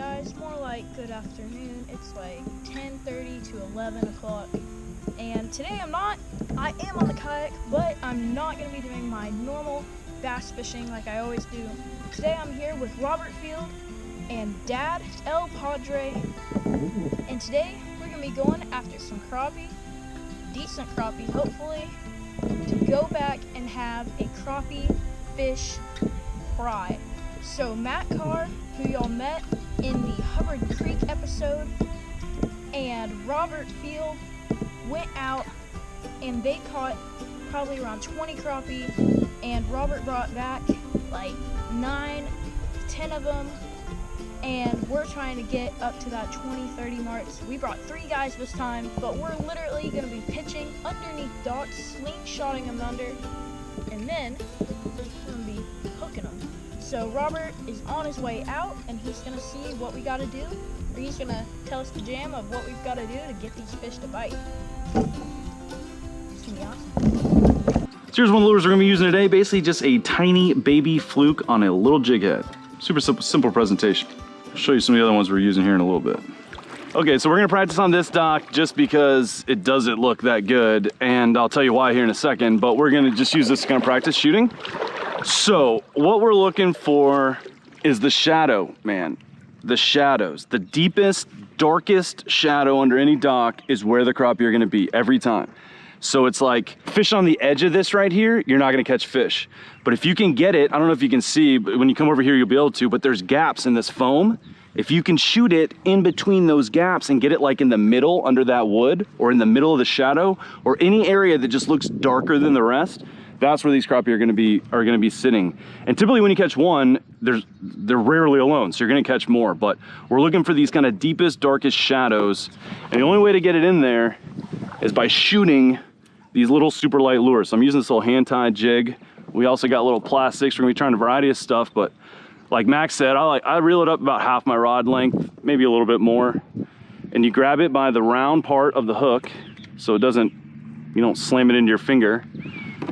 guys, more like good afternoon. It's like 10:30 to 11 o'clock. And today I am on the kayak, but I'm not going to be doing my normal bass fishing like I always do. Today I'm here with Robert Field and Dad, El Padre. And today we're going to be going after some crappie, decent crappie hopefully, to go back and have a crappie fish fry. So Matt Carr, who y'all met in the Hubbard Creek episode, and Robert Field went out and they caught probably around 20 crappie, and Robert brought back like 9, 10 of them, and we're trying to get up to that 20-30 mark. So we brought 3 guys this time, but we're literally going to be pitching underneath docks, slingshotting them under, and then we're going to be hooking them. So Robert is on his way out, and he's going to see what we got to do, or he's going to tell us the jam of what we've got to do to get these fish to bite. It's going to be awesome. So here's one of the lures we're going to be using today. Basically just a tiny baby fluke on a little jig head. Super simple presentation. I'll show you some of the other ones we're using here in a little bit. Okay, so we're going to practice on this dock just because it doesn't look that good, and I'll tell you why here in a second, but we're going to just use this to kind of practice shooting. So what we're looking for is the shadow, man. The shadows. The deepest, darkest shadow under any dock is where the crappie are going to be every time. So it's like fish on the edge of this right here, you're not going to catch fish. But if you can get it, I don't know if you can see, but when you come over here you'll be able to, but there's gaps in this foam. If you can shoot it in between those gaps and get it like in the middle under that wood, or in the middle of the shadow, or any area that just looks darker than the rest, that's where these crappie are going to be sitting. And typically when you catch one, they're rarely alone, so you're going to catch more. But we're looking for these kind of deepest, darkest shadows, and the only way to get it in there is by shooting these little super light lures. So I'm using this little hand-tied jig. We also got little plastics. We're going to be trying a variety of stuff, but like Max said, I reel it up about half my rod length, maybe a little bit more, and you grab it by the round part of the hook so it doesn't, you don't slam it into your finger.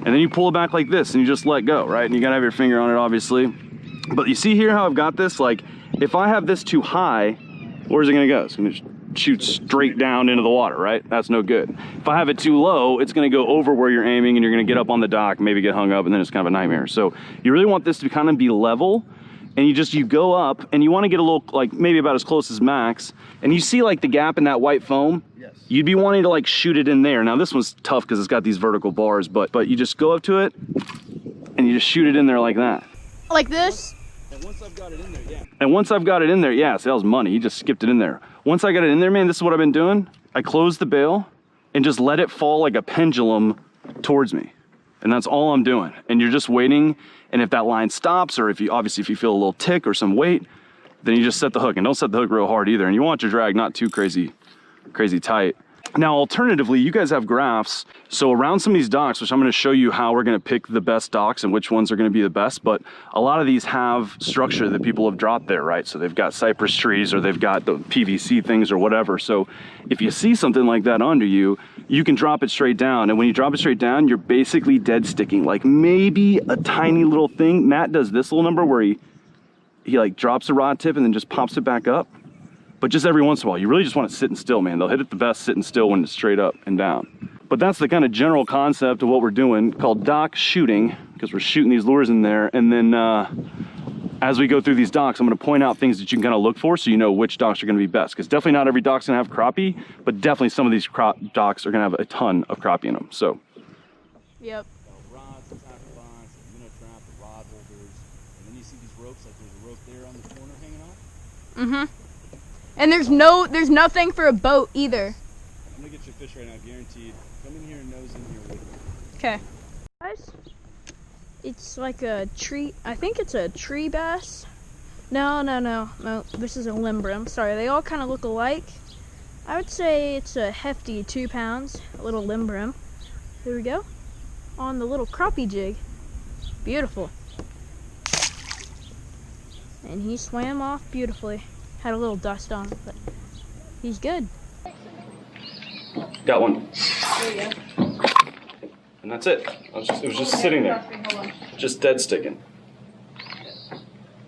And then you pull it back like this and you just let go, right? And you gotta have your finger on it, obviously. But you see here how I've got this? Like, if I have this too high, where's it gonna go? It's gonna shoot straight down into the water, right? That's no good. If I have it too low, it's gonna go over where you're aiming and you're gonna get up on the dock, maybe get hung up, and then it's kind of a nightmare. So you really want this to kind of be level, and you go up and you wanna get a little, like maybe about as close as Max, and you see like the gap in that white foam? Yes. You'd be wanting to like shoot it in there. Now this one's tough because it's got these vertical bars, but you just go up to it and you just shoot it in there like that. Like this? And once I've got it in there, yeah. And once I've got it in there, yeah, so that was money. He just skipped it in there. Once I got it in there, man, this is what I've been doing. I close the bail and just let it fall like a pendulum towards me. And that's all I'm doing. And you're just waiting. And if that line stops, or if you feel a little tick or some weight, then you just set the hook, and don't set the hook real hard either. And you want your drag not too crazy tight. Now, alternatively, you guys have graphs. So around some of these docks, which I'm going to show you how we're going to pick the best docks and which ones are going to be the best, but a lot of these have structure that people have dropped there, right? So they've got cypress trees, or they've got the PVC things or whatever. So if you see something like that under you, you can drop it straight down. And when you drop it straight down, you're basically dead sticking, like maybe a tiny little thing. Matt does this little number where he like drops the rod tip and then just pops it back up. But just every once in a while, you really just want it sitting still, man. They'll hit it the best sitting still when it's straight up and down. But that's the kind of general concept of what we're doing, called dock shooting, because we're shooting these lures in there. And then as we go through these docks, I'm gonna point out things that you can kind of look for so you know which docks are gonna be best. Because definitely not every dock's gonna have crappie, but definitely some of these docks are gonna have a ton of crappie in them, so. Yep. Rods, tackle lines, minnow trap, the rod holders, and then you see these ropes, like there's a rope there on the corner hanging off. Mm-hmm. And there's nothing for a boat either. I'm gonna get you a fish right now, guaranteed. Come in here and nose in here with me. Okay. Guys, it's like a tree, I think it's a tree bass. No, this is a limbrim. Sorry, they all kind of look alike. I would say it's a hefty 2 pounds, a little limbrim. Here we go. On the little crappie jig. Beautiful. And he swam off beautifully. Had a little dust on him, but he's good. Got one. There you go. And that's it. It was just sitting there. Just dead sticking.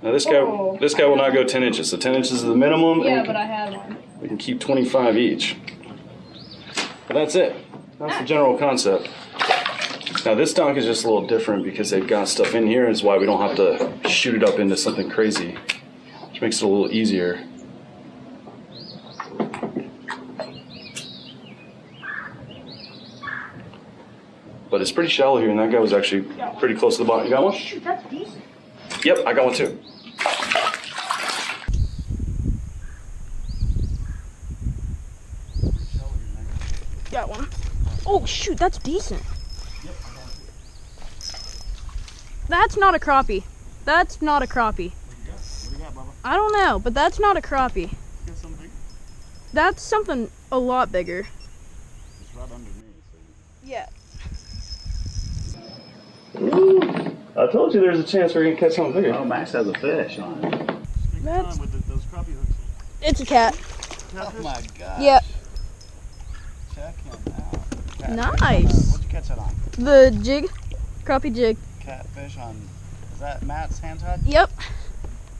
Now this guy will not go 10 inches. So 10 inches is the minimum. Yeah, but I had one. We can keep 25 each. But that's it. That's the general concept. Now this dock is just a little different because they've got stuff in here. Is why we don't have to shoot it up into something crazy, which makes it a little easier. But it's pretty shallow here, and that guy was actually pretty close to the bottom. You got one? Shoot, that's decent. Yep, I got one too. Got one. Oh shoot, that's decent. That's not a crappie. That's not a crappie. What do you got, Bubba? I don't know, but that's not a crappie. You got something big? That's something a lot bigger. It's right under me. So Yeah. Ooh, I told you there's a chance we're gonna catch something bigger. Oh, Max has a fish on it. That's- With those crappie hooks. It's a cat. Oh my god. Yep. Check him out. Nice. What'd you catch that on? The jig. Crappie jig. Catfish on. Is that Matt's hand tied? Yep.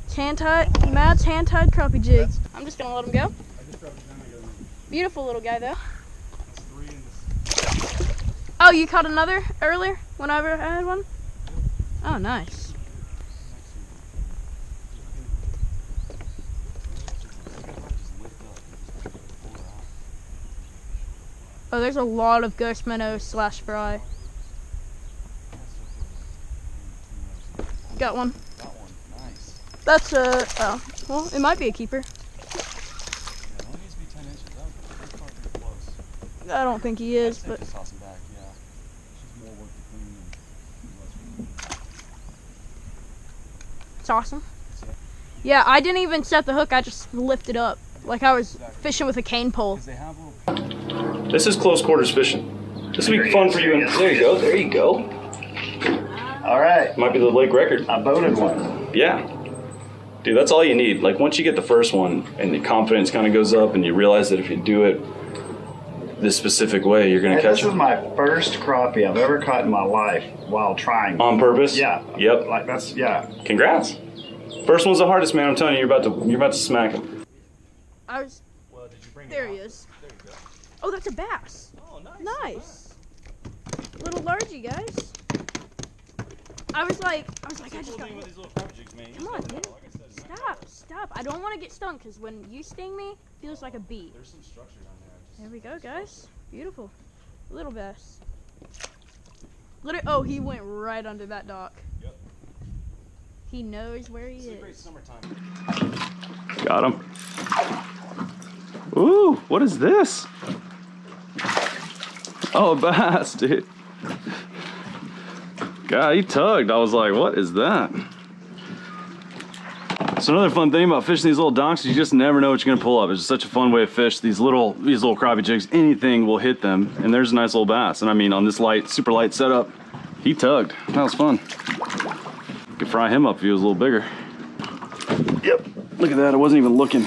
It's hand tied. Matt's hand tied crappie jig. I'm just gonna let him go. I just dropped it down. I got it. Beautiful little guy though. That's 3 in this. Oh, you caught another earlier whenever I had one? Oh, nice. Oh, there's a lot of ghost minnow / fry. Got one. Got one. Nice. That's oh, well, it might be a keeper. Yeah, it only needs to be 10 inches. That's probably pretty close. I don't think he is, I'd but take the sauce back, yeah. It's just more work to clean and less. it's awesome. Yeah, I didn't even set the hook. I just lifted up like I was fishing with a cane pole. Because they have little. This is close quarters fishing. This will be fun for you. And there you go. There you go. All right. Might be the lake record. I boated one. Yeah. Dude, that's all you need. Like once you get the first one and the confidence kind of goes up and you realize that if you do it this specific way, you're going to catch This is it. my first crappie I've ever caught in my life while trying. On purpose? Yeah. Yep. Like that's, yeah. Congrats. First one's the hardest, man. I'm telling you, you're about to smack him. I was. Well, did you bring There he is. There you go. Oh, that's a bass. Oh, nice. Nice. Little largy, guys. I was like, I just got. with these little crab jigs, man. Come on, dude. Stop. I don't want to get stung because when you sting me, it feels like a bee. There's some structure down there. There we go, guys. Beautiful. Little bass. Oh, he went right under that dock. Yep. He knows where he It's a great is. summertime. Got him. Ooh, what is this? Oh, a bass, dude. God, he tugged. I was like, what is that? So another fun thing about fishing these little docks is you just never know what you're gonna pull up. It's just such a fun way to fish these little crappie jigs. Anything will hit them, and there's a nice little bass. And I mean, on this super light setup, he tugged. That was fun. Could fry him up if he was a little bigger. Yep, look at that. I wasn't even looking.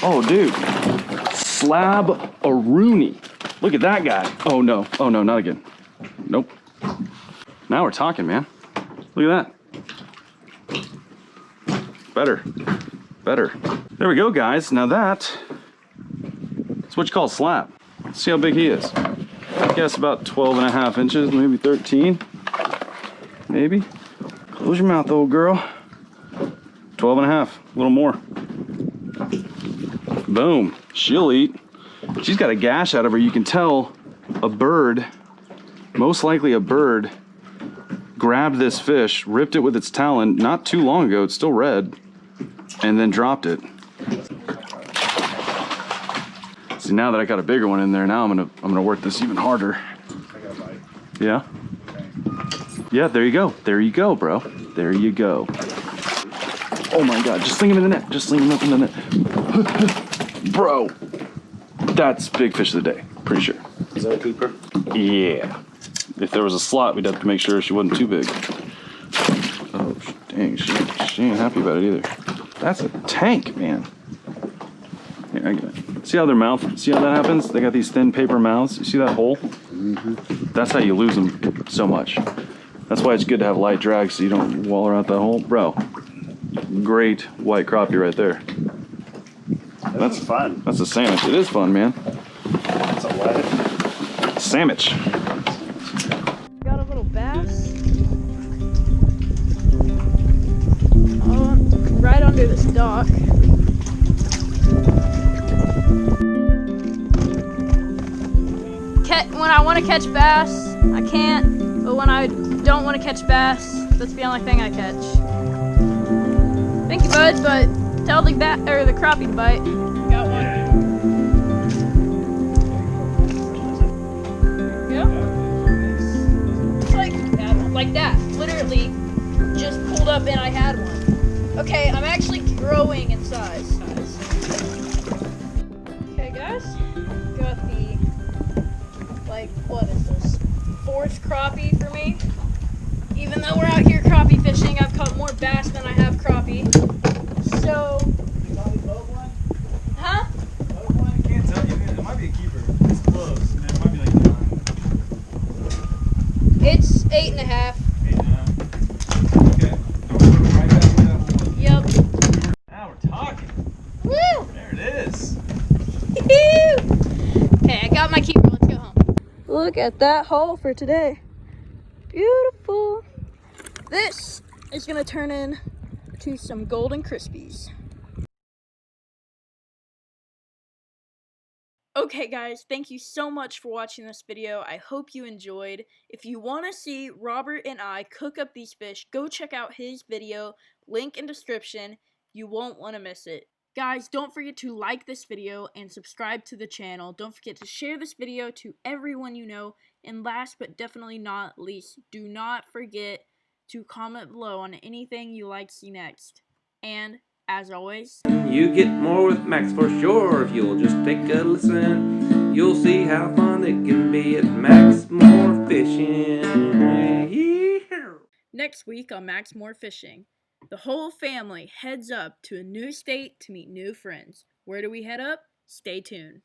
Oh, dude, slab-a-rooney. Look at that guy. Oh no, not again. Nope. Now we're talking, man. Look at that. Better. There we go, guys. Now that's what you call a slab. Let's see how big he is. I guess about 12.5 inches, maybe 13. Maybe. Close your mouth, old girl. 12.5, a little more. Boom, she'll eat. She's got a gash out of her. You can tell a bird, most likely a bird, grabbed this fish, ripped it with its talon not too long ago, it's still red, and then dropped it. See, now that I got a bigger one in there, now I'm gonna work this even harder. Yeah? Yeah, there you go. There you go, bro. There you go. Oh my God, just sling him in the net. Just sling him up in the net. Bro, that's big fish of the day, pretty sure. Is that a Cooper? Yeah. If there was a slot, we'd have to make sure she wasn't too big. Oh, dang, she ain't happy about it either. That's a tank, man. Here, I get it. See how their mouth, see how that happens? They got these thin paper mouths. You see that hole? Mm-hmm. That's how you lose them so much. That's why it's good to have light drag so you don't waller out that hole. Bro, great white crappie right there. That's fun. That's a sandwich. It is fun, man. That's a what? Sandwich. Got a little bass. Oh, right under this dock. When I want to catch bass, I can't. But when I don't want to catch bass, that's the only thing I catch. Thank you, bud. But tell the crappie to bite. Got one. Yeah. It's like that. Literally, just pulled up and I had one. Okay, I'm actually growing in size. Okay, guys, got the, like, what is this? 4th crappie for me. Even though we're out here crappie fishing, I've caught more bass than I have crappie. So, huh? I can't tell you. It might be a keeper. It's close. It might be like 9. It's 8.5. 8.5. Okay. I'll put it right back where that one was. Yep. Now we're talking. Woo! There it is. Okay, I got my keeper. Let's go home. Look at that haul for today. Beautiful. This is gonna turn into some golden crispies. Okay guys, thank you so much for watching this video. I hope you enjoyed. If you want to see Robert and I cook up these fish, go check out his video, link in description. You won't want to miss it. Guys, don't forget to like this video and subscribe to the channel. Don't forget to share this video to everyone you know. And last but definitely not least, do not forget to comment below on anything you like to see next. And as always, you get more with Max for sure. If you'll just take a listen, you'll see how fun it can be at Max More Fishing. Yeah. next week on Max More Fishing, the whole family heads up to a new state to meet new friends. Where do we head up? Stay tuned.